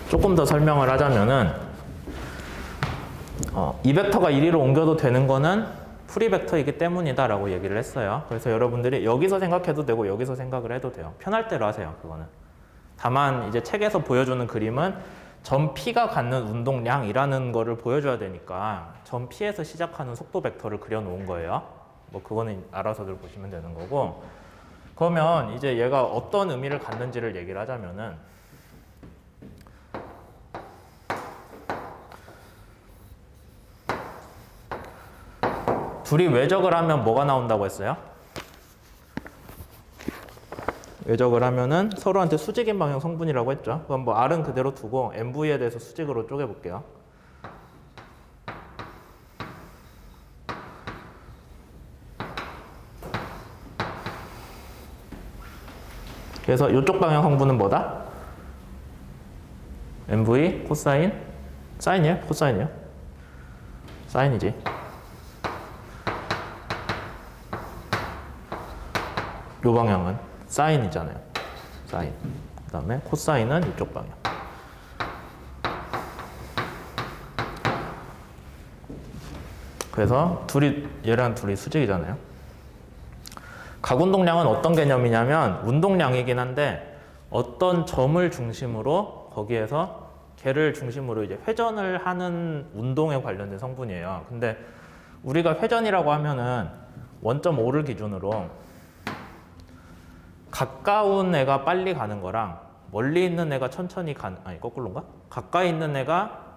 조금 더 설명을 하자면은 이 벡터가 이리로 옮겨도 되는 거는 프리 벡터이기 때문이다 라고 얘기를 했어요. 그래서 여러분들이 여기서 생각해도 되고 여기서 생각을 해도 돼요. 편할 대로 하세요. 그거는. 다만 이제 책에서 보여주는 그림은 점 P가 갖는 운동량이라는 거를 보여줘야 되니까 점 P에서 시작하는 속도 벡터를 그려놓은 거예요. 뭐 그거는 알아서들 보시면 되는 거고, 그러면 이제 얘가 어떤 의미를 갖는지를 얘기를 하자면은 둘이 외적을 하면 뭐가 나온다고 했어요? 외적을 하면은 서로한테 수직인 방향 성분이라고 했죠. 그럼 뭐 R은 그대로 두고 MV에 대해서 수직으로 쪼개볼게요. 그래서 이쪽 방향 성분은 뭐다? MV 코사인? 사인이에요? 코사인이에요? 사인이지. 요 방향은 사인이잖아요. 사인. 그 다음에 코사인은 이쪽 방향. 그래서 얘랑 둘이 수직이잖아요. 각운동량은 어떤 개념이냐면 운동량이긴 한데 어떤 점을 중심으로 거기에서 걔를 중심으로 이제 회전을 하는 운동에 관련된 성분이에요. 근데 우리가 회전이라고 하면은 원점 5를 기준으로 가까운 애가 빨리 가는 거랑 멀리 있는 애가 천천히 아니 거꾸로인가? 가까이 있는 애가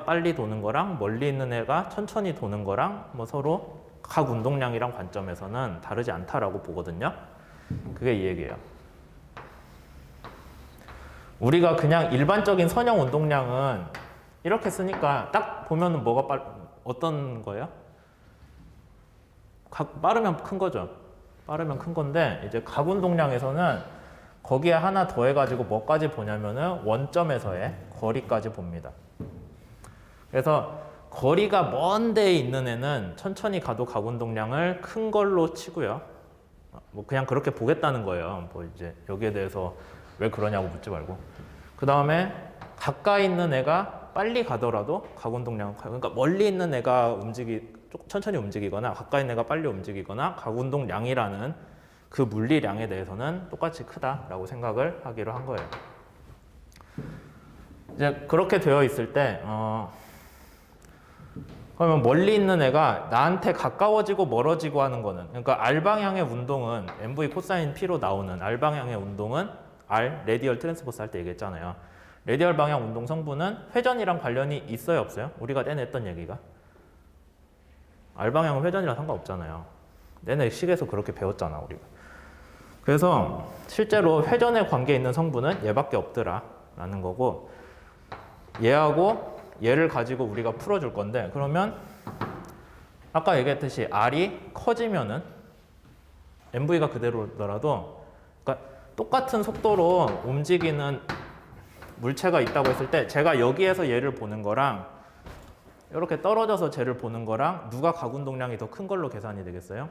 빨리 도는 거랑 멀리 있는 애가 천천히 도는 거랑 뭐 서로 각 운동량이랑 관점에서는 다르지 않다라고 보거든요. 그게 이 얘기예요. 우리가 그냥 일반적인 선형 운동량은 이렇게 쓰니까 딱 보면은 어떤 거예요? 빠르면 큰 거죠. 빠르면 큰 건데 이제 각 운동량에서는 거기에 하나 더해가지고 뭐까지 보냐면은 원점에서의 거리까지 봅니다. 그래서 거리가 먼 데에 있는 애는 천천히 가도 각 운동량을 큰 걸로 치고요. 뭐 그냥 그렇게 보겠다는 거예요. 뭐 이제 여기에 대해서 왜 그러냐고 묻지 말고. 그 다음에 가까이 있는 애가 빨리 가더라도 각 운동량, 그러니까 멀리 있는 애가 천천히 움직이거나 가까이 있는 애가 빨리 움직이거나 각 운동량이라는 그 물리량에 대해서는 똑같이 크다라고 생각을 하기로 한 거예요. 이제 그렇게 되어 있을 때 그러면 멀리 있는 애가 나한테 가까워지고 멀어지고 하는 거는, 그러니까 R방향의 운동은 MV 코사인 P로 나오는 R방향의 운동은 R, 레디얼 트랜스버스 할 때 얘기했잖아요. 레디얼 방향 운동 성분은 회전이랑 관련이 있어요, 없어요? 우리가 내내 했던 얘기가. R방향은 회전이랑 상관없잖아요. 내내 식에서 그렇게 배웠잖아, 우리가. 그래서 실제로 회전에 관계 있는 성분은 얘밖에 없더라 라는 거고, 얘하고 얘를 가지고 우리가 풀어줄 건데, 그러면 아까 얘기했듯이 R이 커지면은 MV가 그대로더라도, 그러니까 똑같은 속도로 움직이는 물체가 있다고 했을 때 제가 여기에서 얘를 보는 거랑 이렇게 떨어져서 쟤를 보는 거랑 누가 각 운동량이 더 큰 걸로 계산이 되겠어요?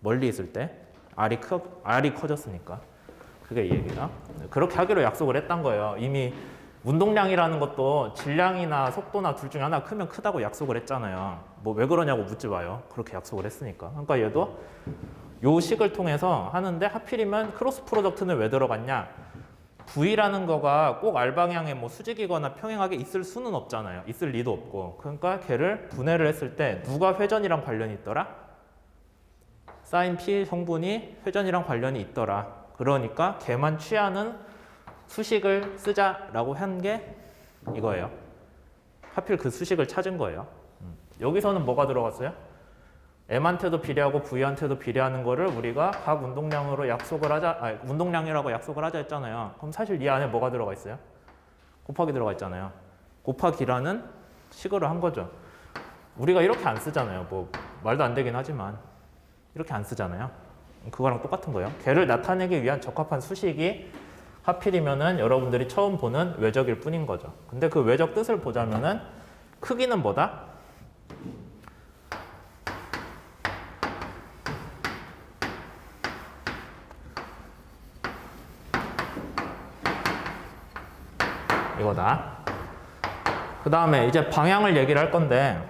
멀리 있을 때 R이 커졌으니까. 그게 이 얘기다. 그렇게 하기로 약속을 했던 거예요. 이미 운동량이라는 것도 질량이나 속도나 둘 중에 하나 크면 크다고 약속을 했잖아요. 뭐 왜 그러냐고 묻지 마요. 그렇게 약속을 했으니까. 그러니까 얘도 요 식을 통해서 하는데 하필이면 크로스 프로덕트는 왜 들어갔냐? V라는 거가 꼭 R방향에 뭐 수직이거나 평행하게 있을 수는 없잖아요. 있을 리도 없고. 그러니까 걔를 분해를 했을 때 누가 회전이랑 관련이 있더라? 사인 P 성분이 회전이랑 관련이 있더라. 그러니까 걔만 취하는 수식을 쓰자라고 한 게 이거예요. 하필 그 수식을 찾은 거예요. 여기서는 뭐가 들어갔어요? M한테도 비례하고 V한테도 비례하는 거를 우리가 각 운동량으로 약속을 하자, 운동량이라고 약속을 하자 했잖아요. 그럼 사실 이 안에 뭐가 들어가 있어요? 곱하기 들어가 있잖아요. 곱하기라는 식으로 한 거죠. 우리가 이렇게 안 쓰잖아요. 뭐 말도 안 되긴 하지만 이렇게 안 쓰잖아요. 그거랑 똑같은 거예요. 걔를 나타내기 위한 적합한 수식이 하필이면은 여러분들이 처음 보는 외적일 뿐인 거죠. 근데 그 외적 뜻을 보자면은 크기는 뭐다? 이거다. 그 다음에 이제 방향을 얘기를 할 건데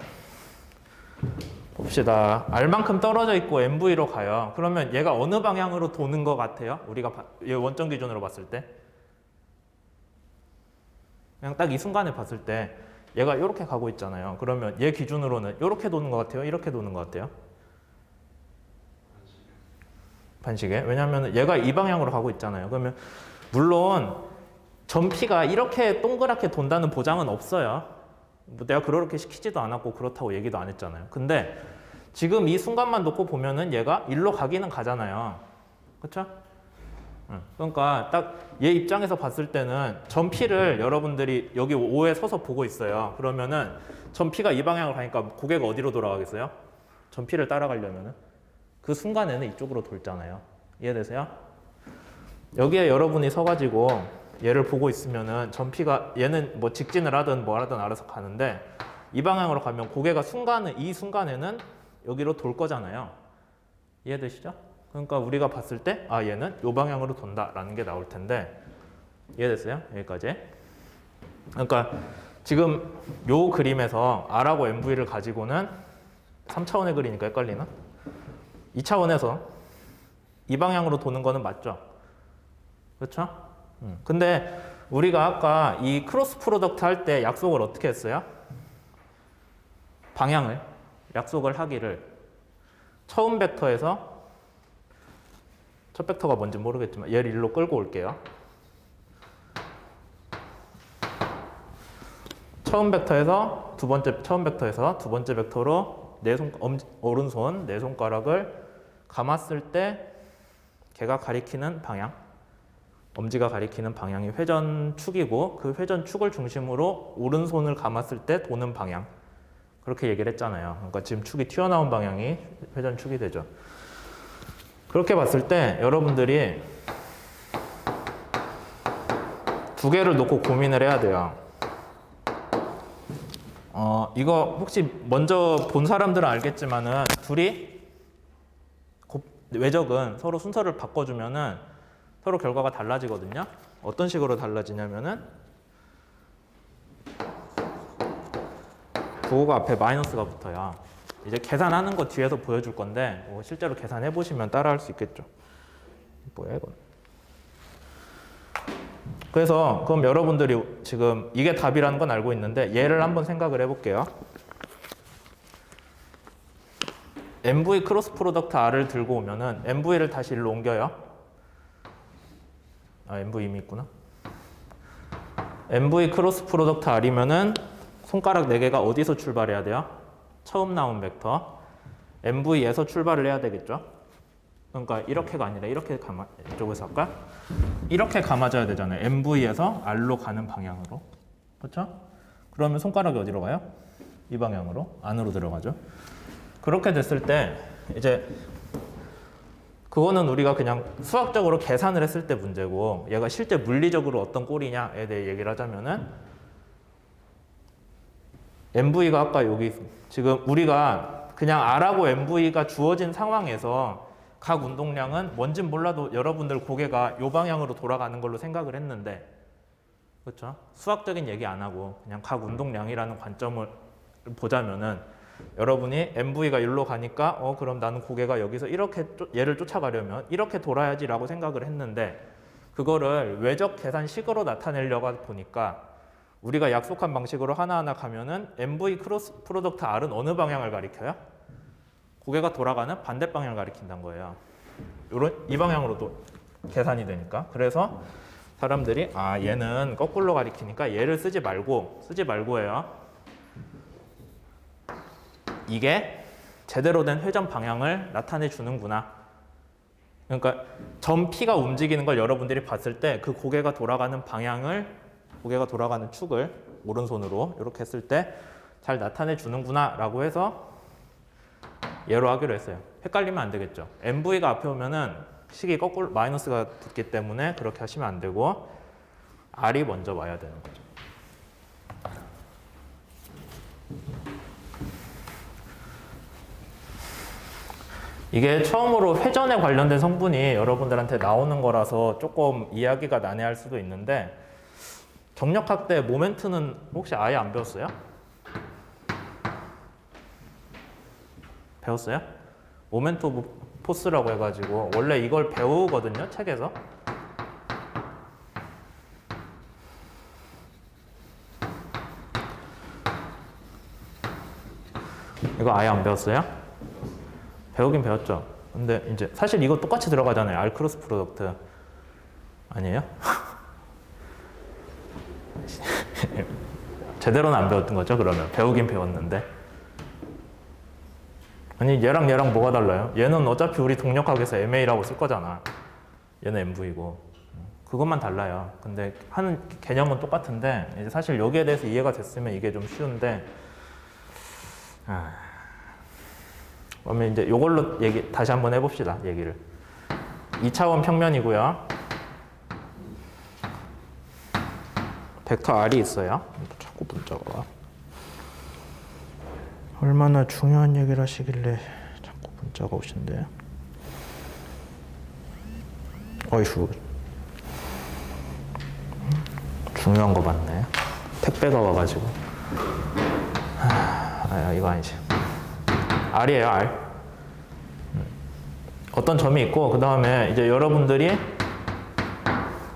봅시다. R만큼 떨어져 있고 MV로 가요. 그러면 얘가 어느 방향으로 도는 것 같아요? 우리가 원점 기준으로 봤을 때 그냥 딱 이 순간에 봤을 때 얘가 이렇게 가고 있잖아요. 그러면 얘 기준으로는 이렇게 도는 것 같아요? 이렇게 도는 것 같아요? 반시계. 왜냐하면 얘가 이 방향으로 가고 있잖아요. 그러면 물론 전피가 이렇게 동그랗게 돈다는 보장은 없어요. 뭐 내가 그렇게 시키지도 않았고 그렇다고 얘기도 안 했잖아요. 근데 지금 이 순간만 놓고 보면은 얘가 일로 가기는 가잖아요. 그렇죠? 그러니까 딱 얘 입장에서 봤을 때는 전피를 여러분들이 여기 O에 서서 보고 있어요. 그러면은 전피가 이 방향으로 가니까 고개가 어디로 돌아가겠어요? 전피를 따라가려면은 그 순간에는 이쪽으로 돌잖아요. 이해되세요? 여기에 여러분이 서가지고 얘를 보고 있으면은 전피가 얘는 뭐 직진을 하든 뭐 하든 알아서 가는데 이 방향으로 가면 고개가 이 순간에는 여기로 돌 거잖아요. 이해되시죠? 그러니까 우리가 봤을 때 아 얘는 이 방향으로 돈다라는 게 나올 텐데 이해됐어요? 여기까지. 그러니까 지금 요 그림에서 R하고 MV를 가지고는 3차원의 그리니까 헷갈리나? 2차원에서 이 방향으로 도는 거는 맞죠? 그렇죠? 근데 우리가 아까 이 크로스 프로덕트 할 때 약속을 어떻게 했어요? 방향을 약속을 하기를 처음 벡터에서 첫 벡터가 뭔지 모르겠지만 얘를 일로 끌고 올게요. 처음 벡터에서 두 번째 벡터로 오른손 네 손가락을 감았을 때 걔가 가리키는 방향, 엄지가 가리키는 방향이 회전축이고 그 회전축을 중심으로 오른손을 감았을 때 도는 방향, 그렇게 얘기를 했잖아요. 그러니까 지금 축이 튀어나온 방향이 회전축이 되죠. 그렇게 봤을 때 여러분들이 두 개를 놓고 고민을 해야 돼요. 이거 혹시 먼저 본 사람들은 알겠지만은 둘이 외적은 서로 순서를 바꿔주면은 서로 결과가 달라지거든요. 어떤 식으로 달라지냐면은 부호가 앞에 마이너스가 붙어요. 이제 계산하는 거 뒤에서 보여줄 건데 실제로 계산해 보시면 따라할 수 있겠죠. 뭐야 이건? 그래서 그럼 여러분들이 지금 이게 답이라는 건 알고 있는데 얘를 한번 생각을 해볼게요. MV 크로스 프로덕트 R을 들고 오면은 MV를 다시 일로 옮겨요. MV 이미 있구나. MV 크로스 프로덕트 R이면은 손가락 4개가 어디서 출발해야 돼요? 처음 나온 벡터 MV에서 출발을 해야 되겠죠. 그러니까 이렇게가 아니라 이렇게 이쪽에서 할까? 이렇게 감아줘야 되잖아요. MV에서 R로 가는 방향으로. 그렇죠? 그러면 손가락이 어디로 가요? 이 방향으로 안으로 들어가죠. 그렇게 됐을 때 이제 그거는 우리가 그냥 수학적으로 계산을 했을 때 문제고 얘가 실제 물리적으로 어떤 꼴이냐에 대해 얘기를 하자면은 MV가 아까 여기 지금 우리가 그냥 R하고 MV가 주어진 상황에서 각 운동량은 뭔진 몰라도 여러분들 고개가 이 방향으로 돌아가는 걸로 생각을 했는데 그렇죠? 수학적인 얘기 안 하고 그냥 각 운동량이라는 관점을 보자면은 여러분이 MV가 일로 가니까 그럼 나는 고개가 여기서 이렇게 얘를 쫓아가려면 이렇게 돌아야지 라고 생각을 했는데 그거를 외적 계산식으로 나타내려고 보니까 우리가 약속한 방식으로 하나하나 가면은 MV 크로스 프로덕트 R은 어느 방향을 가리켜요? 고개가 돌아가는 반대 방향을 가리킨다는 거예요. 이 방향으로도 계산이 되니까. 그래서 사람들이 얘는 거꾸로 가리키니까 얘를 쓰지 말고예요. 이게 제대로 된 회전 방향을 나타내 주는구나. 그러니까 전피가 움직이는 걸 여러분들이 봤을 때 그 고개가 돌아가는 축을 오른손으로 이렇게 했을 때 잘 나타내 주는구나 라고 해서 얘로 하기로 했어요. 헷갈리면 안 되겠죠. MV가 앞에 오면은 식이 거꾸로 마이너스가 붙기 때문에 그렇게 하시면 안 되고 R이 먼저 와야 되는 거죠. 이게 처음으로 회전에 관련된 성분이 여러분들한테 나오는 거라서 조금 이야기가 난해할 수도 있는데 정력학 때 모멘트는 혹시 아예 안 배웠어요? 배웠어요? 모멘트 오브 포스라고 해가지고 원래 이걸 배우거든요, 책에서. 이거 아예 안 배웠어요? 배우긴 배웠죠. 근데 이제 사실 이거 똑같이 들어가잖아요. R 크로스 프로덕트. 아니에요? 제대로는 안 배웠던 거죠, 그러면. 배우긴 배웠는데. 아니, 얘랑 뭐가 달라요? 얘는 어차피 우리 동력학에서 MA라고 쓸 거잖아. 얘는 MV고. 그것만 달라요. 근데 하는 개념은 똑같은데, 이제 사실 여기에 대해서 이해가 됐으면 이게 좀 쉬운데, 그러면 이제 이걸로 다시 한번 해봅시다, 얘기를. 2차원 평면이고요. 벡터 R이 있어요. 자꾸 문자가 와. 얼마나 중요한 얘기를 하시길래 자꾸 문자가 오신대요. 어이구. 중요한 거 맞네. 택배가 와가지고. 이거 아니지. R이에요, R. 어떤 점이 있고, 그 다음에 이제 여러분들이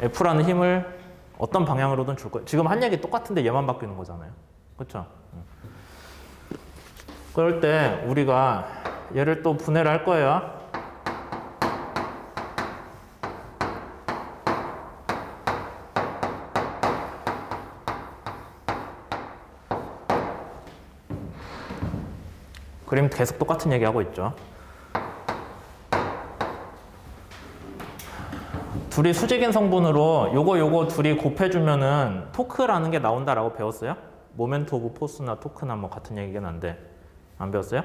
F라는 힘을 어떤 방향으로든 줄 거예요. 지금 한 얘기 똑같은데 얘만 바뀌는 거잖아요. 그렇죠? 그럴 때 우리가 얘를 또 분해를 할 거예요. 그림 계속 똑같은 얘기 하고 있죠. 둘이 수직인 성분으로 요거 둘이 곱해주면은 토크라는 게 나온다라고 배웠어요? 모멘트 오브 포스나 토크나 뭐 같은 얘기긴 한데 안 배웠어요?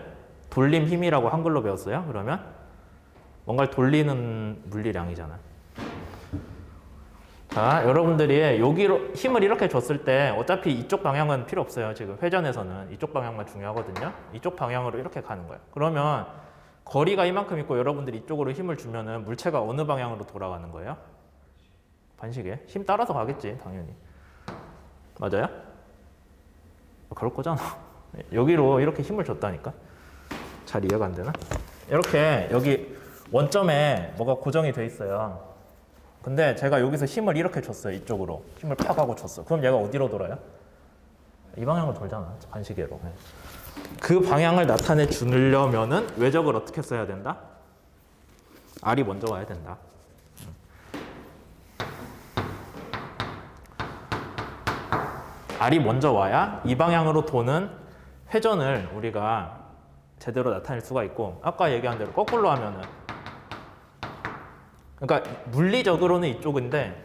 돌림 힘이라고 한글로 배웠어요? 그러면 뭔가를 돌리는 물리량이잖아. 자, 여러분들이 여기로 힘을 이렇게 줬을 때 어차피 이쪽 방향은 필요 없어요. 지금 회전에서는 이쪽 방향만 중요하거든요. 이쪽 방향으로 이렇게 가는 거예요. 그러면 거리가 이만큼 있고 여러분들이 이쪽으로 힘을 주면은 물체가 어느 방향으로 돌아가는 거예요? 반시계. 힘 따라서 가겠지, 당연히. 맞아요? 그럴 거잖아. 여기로 이렇게 힘을 줬다니까. 잘 이해가 안 되나? 이렇게 여기 원점에 뭐가 고정이 돼 있어요. 근데 제가 여기서 힘을 이렇게 줬어요. 이쪽으로. 힘을 팍 하고 줬어. 그럼 얘가 어디로 돌아요? 이 방향으로 돌잖아. 반시계로. 그 방향을 나타내 주려면은 외적을 어떻게 써야 된다? R이 먼저 와야 된다. R이 먼저 와야 이 방향으로 도는 회전을 우리가 제대로 나타낼 수가 있고, 아까 얘기한 대로 거꾸로 하면은, 그러니까 물리적으로는 이쪽인데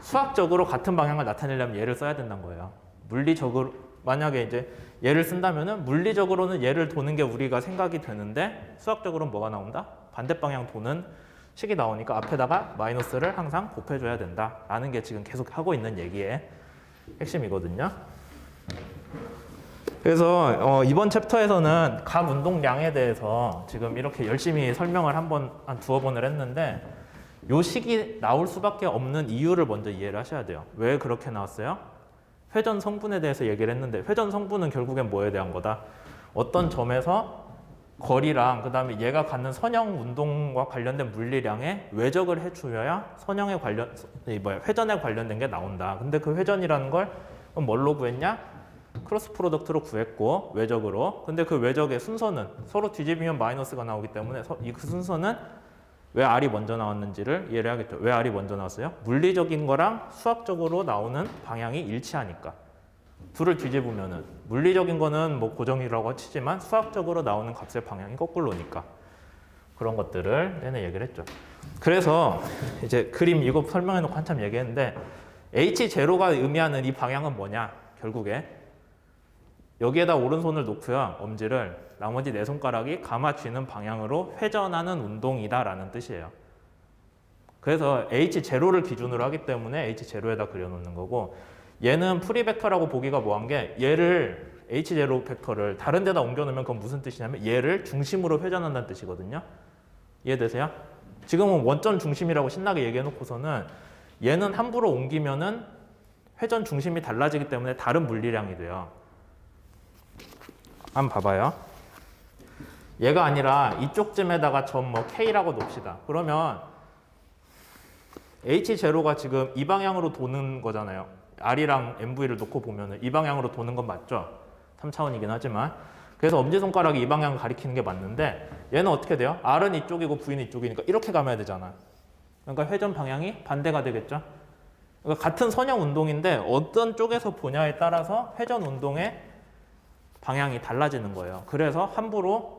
수학적으로 같은 방향을 나타내려면 얘를 써야 된다는 거예요. 물리적으로 만약에 이제 얘를 쓴다면은 물리적으로는 얘를 도는 게 우리가 생각이 되는데 수학적으로는 뭐가 나온다? 반대 방향 도는 식이 나오니까 앞에다가 마이너스를 항상 곱해줘야 된다라는 게 지금 계속 하고 있는 얘기의 핵심이거든요. 그래서 이번 챕터에서는 각 운동량에 대해서 지금 이렇게 열심히 설명을 한 두어 번을 했는데 요 식이 나올 수밖에 없는 이유를 먼저 이해를 하셔야 돼요. 왜 그렇게 나왔어요? 회전 성분에 대해서 얘기를 했는데 회전 성분은 결국엔 뭐에 대한 거다? 어떤 점에서 거리랑 그 다음에 얘가 갖는 선형 운동과 관련된 물리량에 외적을 해주어야 회전에 관련된 게 나온다. 근데 그 회전이라는 걸 뭘로 구했냐? 크로스 프로덕트로 구했고 외적으로. 근데 그 외적의 순서는 서로 뒤집으면 마이너스가 나오기 때문에 그 순서는 왜 R이 먼저 나왔는지를 이해를 하겠죠. 왜 R이 먼저 나왔어요? 물리적인 거랑 수학적으로 나오는 방향이 일치하니까. 둘을 뒤집으면은 물리적인 거는 뭐 고정이라고 치지만 수학적으로 나오는 값의 방향이 거꾸로니까. 그런 것들을 내내 얘기를 했죠. 그래서 이제 그림 이거 설명해 놓고 한참 얘기했는데 H0가 의미하는 이 방향은 뭐냐? 결국에 여기에다 오른손을 놓고요. 엄지를 나머지 네 손가락이 가마 쥐는 방향으로 회전하는 운동이다라는 뜻이에요. 그래서 H0를 기준으로 하기 때문에 H0에다 그려놓는 거고 얘는 프리벡터라고 보기가 뭐한 게 얘를 H0 벡터를 다른 데다 옮겨놓으면 그건 무슨 뜻이냐면 얘를 중심으로 회전한다는 뜻이거든요. 이해되세요? 지금은 원점 중심이라고 신나게 얘기해놓고서는 얘는 함부로 옮기면은 회전 중심이 달라지기 때문에 다른 물리량이 돼요. 한번 봐봐요. 얘가 아니라 이쪽쯤에다가 점 뭐 K라고 놓읍시다. 그러면 H0가 지금 이 방향으로 도는 거잖아요. R이랑 MV를 놓고 보면 이 방향으로 도는 건 맞죠? 3차원이긴 하지만. 그래서 엄지손가락이 이 방향을 가리키는 게 맞는데 얘는 어떻게 돼요? R은 이쪽이고 V는 이쪽이니까 이렇게 감아야 되잖아. 그러니까 회전 방향이 반대가 되겠죠? 그러니까 같은 선형 운동인데 어떤 쪽에서 보냐에 따라서 회전 운동의 방향이 달라지는 거예요. 그래서 함부로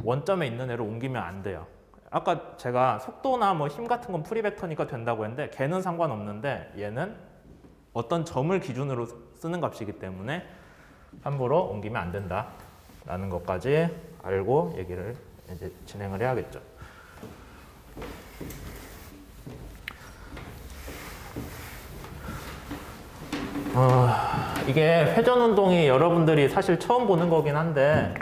원점에 있는 애를 옮기면 안 돼요. 아까 제가 속도나 뭐 힘 같은 건 프리벡터니까 된다고 했는데 걔는 상관없는데 얘는 어떤 점을 기준으로 쓰는 값이기 때문에 함부로 옮기면 안 된다라는 것까지 알고 얘기를 이제 진행을 해야겠죠. 이게 회전 운동이 여러분들이 사실 처음 보는 거긴 한데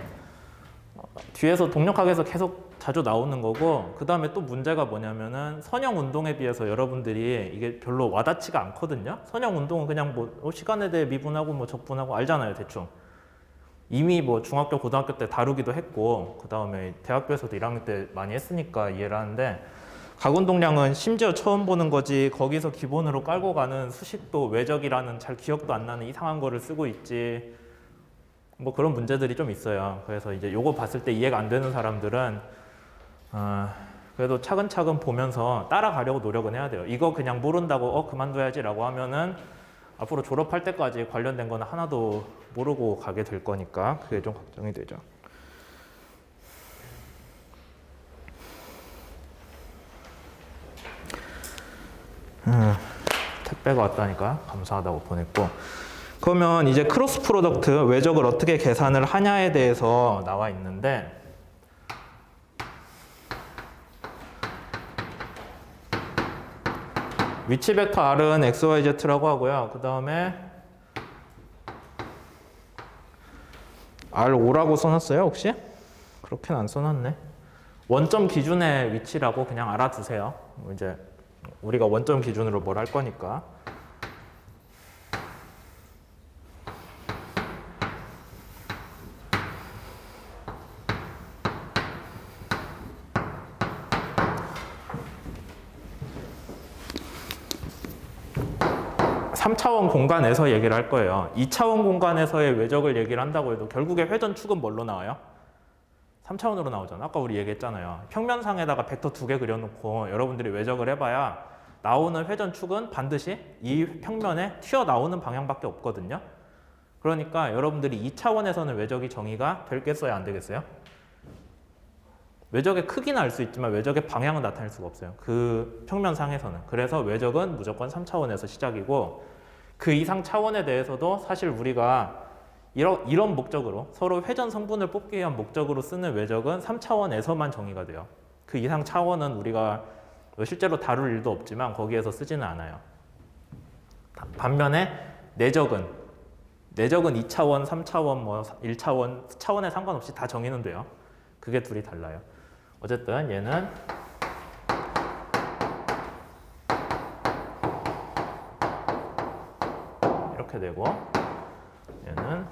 뒤에서 동력학에서 계속 자주 나오는 거고, 그 다음에 또 문제가 뭐냐면은 선형 운동에 비해서 여러분들이 이게 별로 와닿지가 않거든요. 선형 운동은 그냥 뭐 시간에 대해 미분하고 뭐 적분하고 알잖아요, 대충. 이미 뭐 중학교, 고등학교 때 다루기도 했고, 그 다음에 대학교에서도 1학년 때 많이 했으니까 이해를 하는데, 가운동량은 심지어 처음 보는 거지 거기서 기본으로 깔고 가는 수식도 외적이라는 잘 기억도 안 나는 이상한 거를 쓰고 있지, 뭐 그런 문제들이 좀 있어요. 그래서 이제 요거 봤을 때 이해가 안 되는 사람들은 그래도 차근차근 보면서 따라가려고 노력은 해야 돼요. 이거 그냥 모른다고 그만둬야지 라고 하면은 앞으로 졸업할 때까지 관련된 거는 하나도 모르고 가게 될 거니까 그게 좀 걱정이 되죠. 택배가 왔다니까 감사하다고 보냈고, 그러면 이제 크로스 프로덕트 외적을 어떻게 계산을 하냐에 대해서 나와 있는데, 위치 벡터 R은 XYZ라고 하고요. 그 다음에 R5라고 써놨어요 혹시? 그렇게는 안 써놨네. 원점 기준의 위치라고 그냥 알아두세요. 이제 우리가 원점 기준으로 뭘 할 거니까. 삼 차원 공간에서 얘기를 할 거예요. 2차원 공간에서의 외적을 얘기를 한다고 해도 결국에 회전축은 뭘로 나와요? 3차원으로 나오잖아. 아까 우리 얘기했잖아요. 평면상에다가 벡터 2개 그려놓고 여러분들이 외적을 해봐야 나오는 회전축은 반드시 이 평면에 튀어나오는 방향밖에 없거든요. 그러니까 여러분들이 2차원에서는 외적이 정의가 되겠어요, 안 되겠어요? 외적의 크기는 알 수 있지만 외적의 방향은 나타낼 수가 없어요. 그 평면상에서는. 그래서 외적은 무조건 3차원에서 시작이고, 그 이상 차원에 대해서도 사실 우리가 이런 목적으로 서로 회전 성분을 뽑기 위한 목적으로 쓰는 외적은 3차원에서만 정의가 돼요. 그 이상 차원은 우리가 실제로 다룰 일도 없지만 거기에서 쓰지는 않아요. 반면에 내적은 2차원, 3차원, 뭐 1차원, 차원에 상관없이 다 정의는 돼요. 그게 둘이 달라요. 어쨌든 얘는 이렇게 되고, 얘는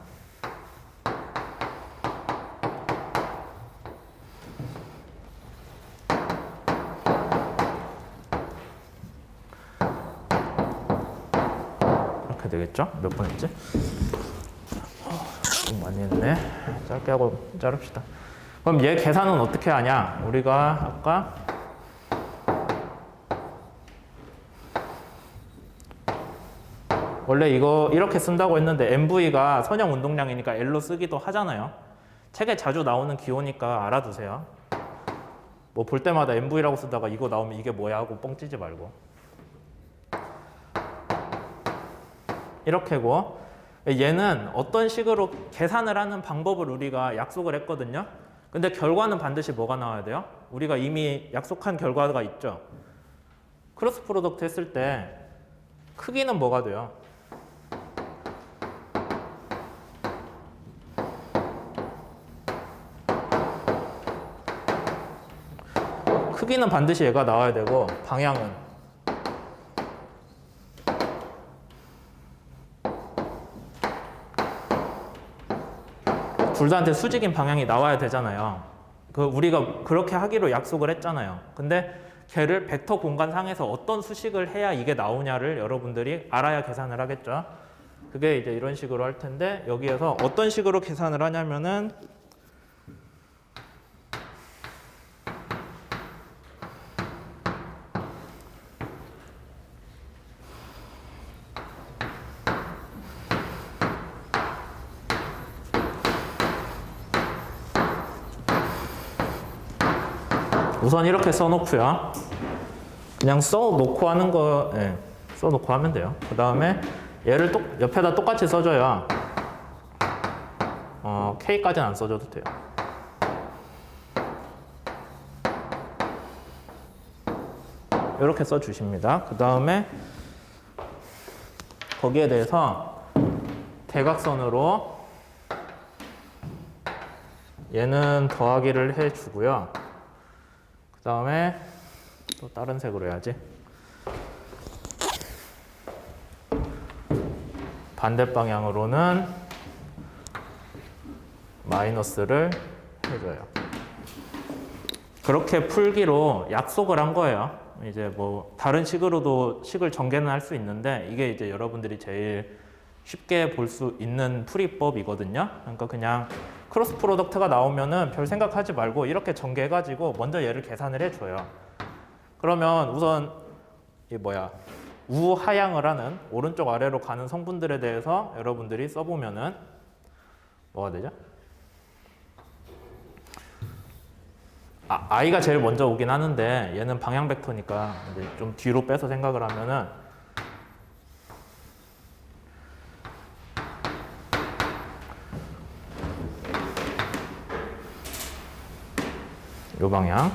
이렇게 되겠죠? 몇 번 했지? 좀 많이 했네. 짧게 하고 자릅시다. 그럼 얘 계산은 어떻게 하냐? 우리가 아까 원래 이거 이렇게 쓴다고 했는데 MV가 선형 운동량이니까 L로 쓰기도 하잖아요. 책에 자주 나오는 기호니까 알아두세요. 뭐 볼 때마다 MV라고 쓰다가 이거 나오면 이게 뭐야 하고 뻥치지 말고. 이렇게고, 얘는 어떤 식으로 계산을 하는 방법을 우리가 약속을 했거든요. 근데 결과는 반드시 뭐가 나와야 돼요? 우리가 이미 약속한 결과가 있죠. 크로스 프로덕트 했을 때 크기는 뭐가 돼요? 크기는 반드시 얘가 나와야 되고, 방향은 둘 다한테 수직인 방향이 나와야 되잖아요. 우리가 그렇게 하기로 약속을 했잖아요. 근데 걔를 벡터 공간상에서 어떤 수식을 해야 이게 나오냐를 여러분들이 알아야 계산을 하겠죠. 그게 이제 이런 식으로 할 텐데, 여기에서 어떤 식으로 계산을 하냐면은 우선 이렇게 써놓고요. 그냥 써놓고 하는 거, 예, 써놓고 하면 돼요. 그 다음에 얘를 옆에다 똑같이 써줘요. K까지는 안 써줘도 돼요. 이렇게 써주십니다. 그 다음에 거기에 대해서 대각선으로 얘는 더하기를 해주고요. 그 다음에 또 다른 색으로 해야지. 반대 방향으로는 마이너스를 해줘요. 그렇게 풀기로 약속을 한 거예요. 이제 뭐 다른 식으로도 식을 전개는 할 수 있는데, 이게 이제 여러분들이 제일 쉽게 볼 수 있는 풀이법이거든요. 그러니까 그냥 크로스 프로덕트가 나오면은 별 생각하지 말고 이렇게 전개해가지고 먼저 얘를 계산을 해줘요. 그러면 우선 우하향을 하는 오른쪽 아래로 가는 성분들에 대해서 여러분들이 써보면은 뭐가 되죠? i가 제일 먼저 오긴 하는데 얘는 방향 벡터니까 이제 좀 뒤로 빼서 생각을 하면은 요 방향.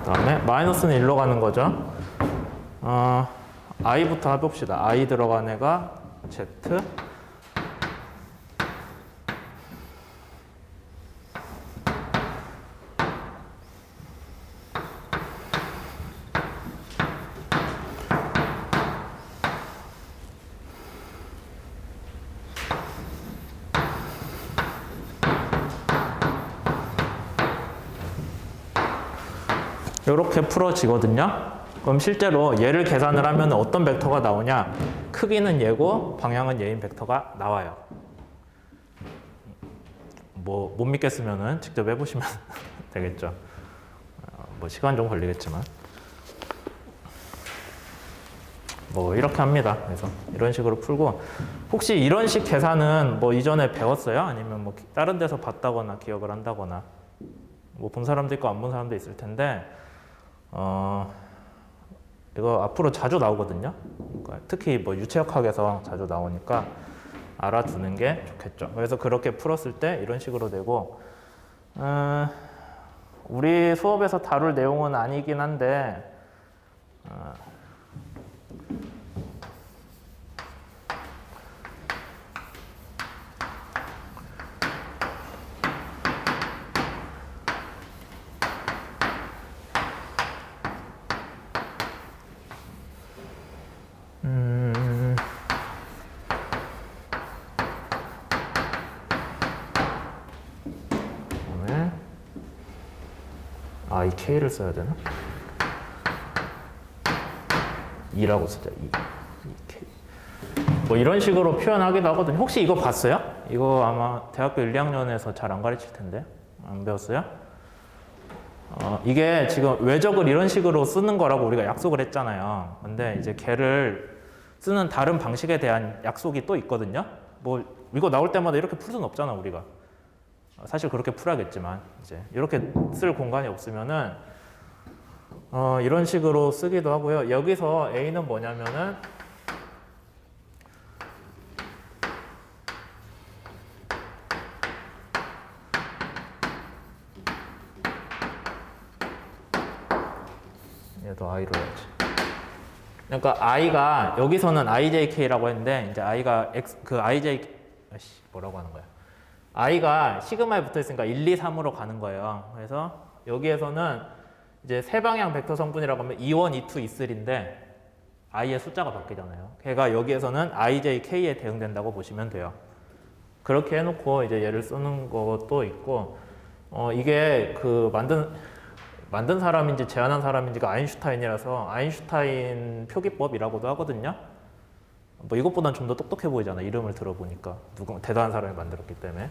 그다음에 마이너스는 1로 가는 거죠. i부터 해봅시다. i 들어간 애가 z. 이렇게 풀어지거든요. 그럼 실제로 얘를 계산을 하면 어떤 벡터가 나오냐? 크기는 얘고 방향은 얘인 벡터가 나와요. 뭐 못 믿겠으면은 직접 해보시면 되겠죠. 뭐 시간 좀 걸리겠지만 뭐 이렇게 합니다. 그래서 이런 식으로 풀고, 혹시 이런 식 계산은 뭐 이전에 배웠어요? 아니면 뭐 다른 데서 봤다거나 기억을 한다거나, 뭐 본 사람도 있고 안 본 사람도 있을 텐데, 이거 앞으로 자주 나오거든요. 그러니까 특히 뭐 유체역학에서 자주 나오니까 알아두는 게 좋겠죠. 그래서 그렇게 풀었을 때 이런 식으로 되고, 우리 수업에서 다룰 내용은 아니긴 한데, 이 K를 써야 되나? 2라고 쓰자. 2K. 뭐 이런 식으로 표현하기도 하거든요. 혹시 이거 봤어요? 이거 아마 대학교 1, 2학년에서 잘 안 가르칠 텐데. 안 배웠어요? 이게 지금 외적을 이런 식으로 쓰는 거라고 우리가 약속을 했잖아요. 근데 이제 걔를 쓰는 다른 방식에 대한 약속이 또 있거든요. 뭐 이거 나올 때마다 이렇게 풀 수는 없잖아, 우리가. 사실 그렇게 풀어야겠지만 이제 이렇게 쓸 공간이 없으면은 이런 식으로 쓰기도 하고요. 여기서 A는 뭐냐면은 얘도 I로 해야지. 그러니까 I가 여기서는 IJK라고 했는데, 이제 I가 X, 그 IJ 뭐라고 하는 거야? i가 시그마에 붙어 있으니까 1, 2, 3으로 가는 거예요. 그래서 여기에서는 이제 세 방향 벡터 성분이라고 하면 E1, E2, E3인데 i의 숫자가 바뀌잖아요. 걔가 여기에서는 ij, k에 대응된다고 보시면 돼요. 그렇게 해놓고 이제 얘를 쓰는 것도 있고, 이게 그 만든 사람인지 제안한 사람인지가 아인슈타인이라서 아인슈타인 표기법이라고도 하거든요. 뭐 이것보단 좀 더 똑똑해 보이잖아. 이름을 들어보니까 누구 대단한 사람이 만들었기 때문에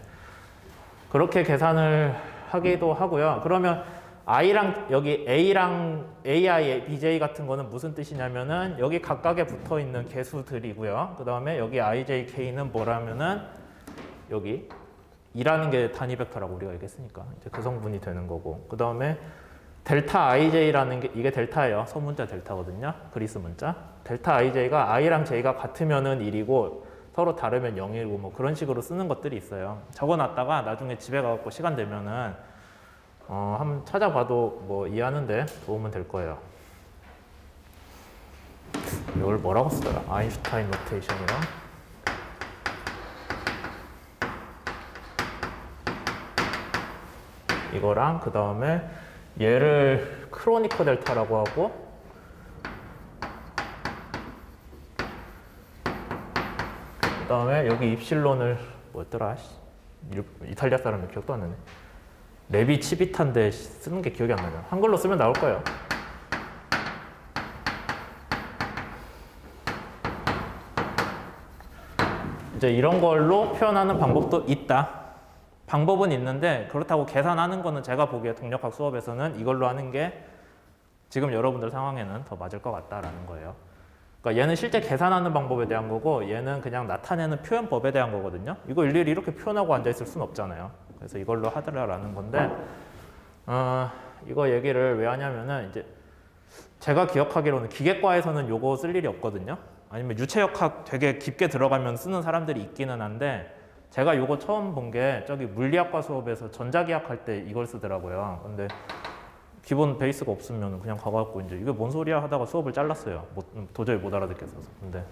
그렇게 계산을 하기도 하고요. 그러면 i랑 여기 a랑 ai, bj 같은 거는 무슨 뜻이냐면은 여기 각각에 붙어 있는 개수들이고요. 그 다음에 여기 ij, k는 뭐라면은 여기 2라는 게 단위 벡터라고 우리가 얘기했으니까 이제 그 성분이 되는 거고, 그 다음에 델타 ij라는 게 이게 델타예요. 소문자 델타거든요. 그리스 문자. 델타 ij가 i랑 j가 같으면은 1이고 서로 다르면 0이고 뭐 그런 식으로 쓰는 것들이 있어요. 적어놨다가 나중에 집에 가서 시간 되면은 한번 찾아봐도 뭐 이해하는데 도움은 될 거예요. 이걸 뭐라고 쓰더라? 아인슈타인 노테이션이랑 이거랑 그 다음에 얘를 크로니커 델타라고 하고 그 다음에 여기 입실론을 뭐였더라? 이탈리아 사람이 기억도 안 나네. 레비 치비탄데 쓰는 게 기억이 안 나요. 한글로 쓰면 나올 거예요. 이제 이런 걸로 표현하는 방법도 있다. 방법은 있는데 그렇다고 계산하는 거는 제가 보기에 동력학 수업에서는 이걸로 하는 게 지금 여러분들 상황에는 더 맞을 것 같다라는 거예요. 그러니까 얘는 실제 계산하는 방법에 대한 거고 얘는 그냥 나타내는 표현법에 대한 거거든요. 이거 일일이 이렇게 표현하고 앉아있을 수는 없잖아요. 그래서 이걸로 하더라라는 건데 이거 얘기를 왜 하냐면은 이제 제가 기억하기로는 기계과에서는 요거 쓸 일이 없거든요. 아니면 유체역학 되게 깊게 들어가면 쓰는 사람들이 있기는 한데 제가 요거 처음 본 게 저기 물리학과 수업에서 전자기학 할 때 이걸 쓰더라고요. 근데 기본 베이스가 없으면 그냥 가갖고 이제 이게 뭔 소리야 하다가 수업을 잘랐어요. 도저히 못 알아듣겠어서. 근데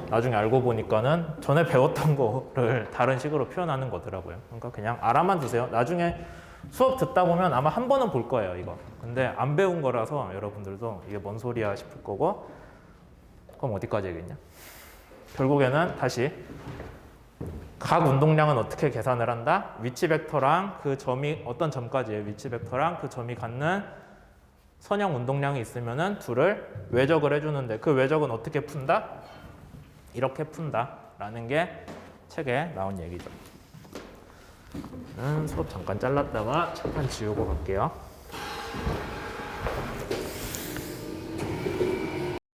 나중에 알고 보니까는 전에 배웠던 거를 다른 식으로 표현하는 거더라고요. 그러니까 그냥 알아만 두세요. 나중에 수업 듣다 보면 아마 한 번은 볼 거예요, 이거. 근데 안 배운 거라서 여러분들도 이게 뭔 소리야 싶을 거고, 그럼 어디까지 얘기했냐? 결국에는 다시 각 운동량은 어떻게 계산을 한다? 위치 벡터랑 그 점이 어떤 점까지의 위치 벡터랑 그 점이 갖는 선형 운동량이 있으면은 둘을 외적을 해주는데 그 외적은 어떻게 푼다? 이렇게 푼다라는 게 책에 나온 얘기죠. 수업 잠깐 잘랐다가 잠깐 지우고 갈게요.